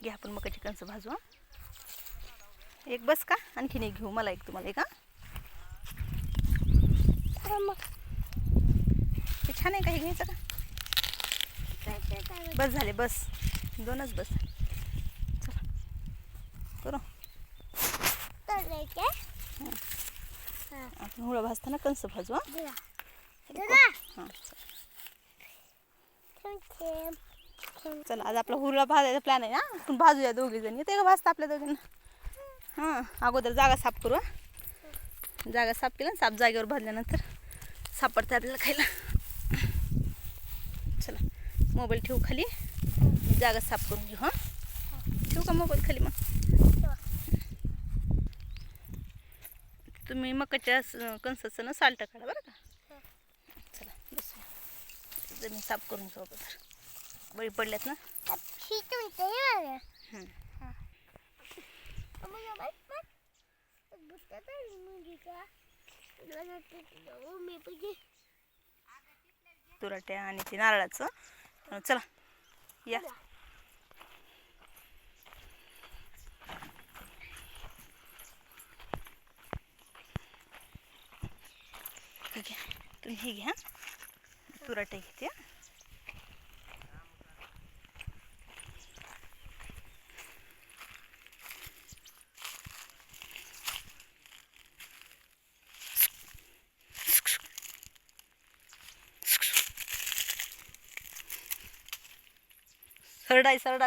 घ्या आपण मकाची कणसं भाजू. हा एक बस का, आणखीन एक घेऊ, मला एक तुम्हाला एक. हे छान आहे का, हे घ्यायचं का? बस झाले, बस दोनच बस. चला करू आपण हुळा भाजताना कंस भाजू. हां चला आज आपला हुरळा भाजायचा प्लॅन आहे ना. आपण भाजूया दोघी जण. येते का भाजता आपल्या दोघींना? हां अगोदर जागा साफ करू. जागा साफ केलं, साफ जागेवर भाजल्यानंतर सापडते आपल्याला खायला. चला मोबाईल ठेवू खाली, जागा साफ करून घेऊ. हां ठेवू का मोबाईल खाली? मग तुम्ही मकाच्या कणसाचं ना साल्ट काढा बरं का. चला बसूया, जमीन साफ करून घेऊ अगोदर. बळी पडल्यात ना. तुराट्या आणि ते नारळाचं. चला या. ठीक आहे, तुम्ही हे घ्या, तुराटे घेते.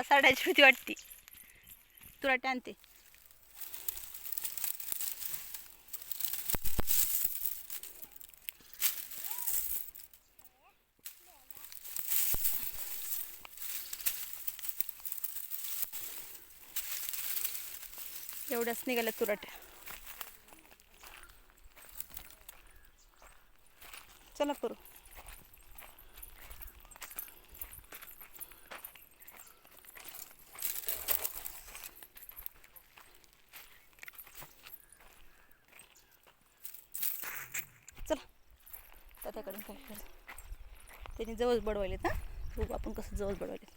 सरडायची भीती वाटते. तुराटे आणते. एवढ्याच निघाल्या तुराट्या. चला करू. चला त्याकडून काय करायचं, त्यांनी जवळ बडवायलेत. ना बघू आपण कसं जवळ बडवायलेत.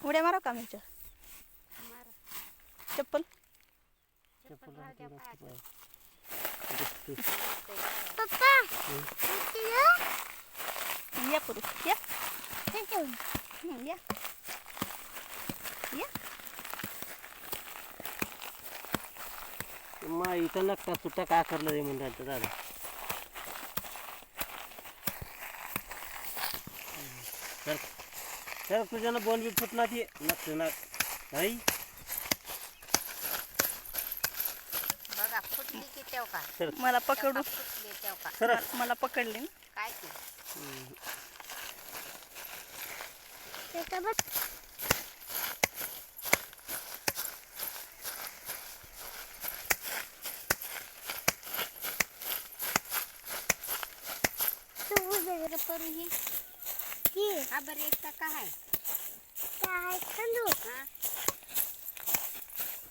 उड्या मारा का आमच्या? चप्पल पप्पा या करू या. या या. मा इथं नका सुट्टा का करलं रे म्हणतात दादा. तर तुझ्यानं बोन बी फुटणार ती नक्की ना नाही. बघा फुटली की तेव का मला पकडू. फुटली तेव का मला पकडले ना. काय की हा बरं एकटा काय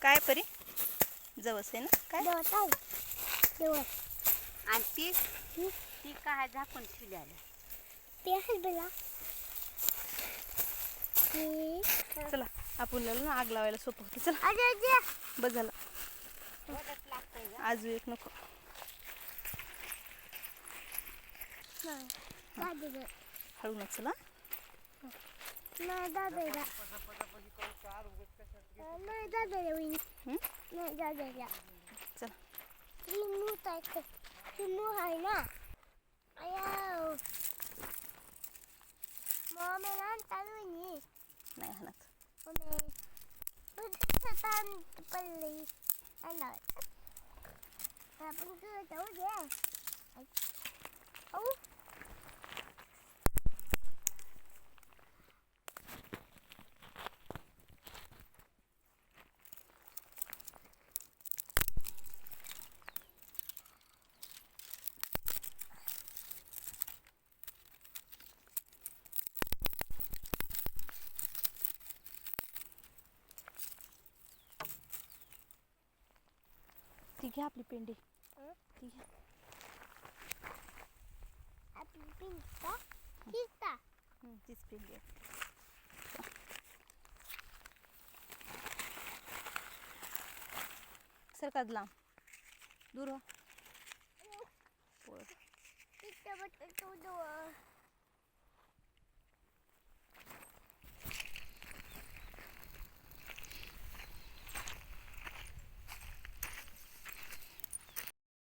काय परी जवस आहे ना काय. आणि ती काय झाकून ठेवली आलं. चला आपण ना आग लावायला सोपं होतं. चला बस झालं. आज एक नको. हळू ना. चला नाही हाणत. ती घ्या आपली पेंडी हं? ती घ्या. आपली पिंका ठीक का तीच पेंडी आहे. सरकात लांब दूर हो. इथं बघ तो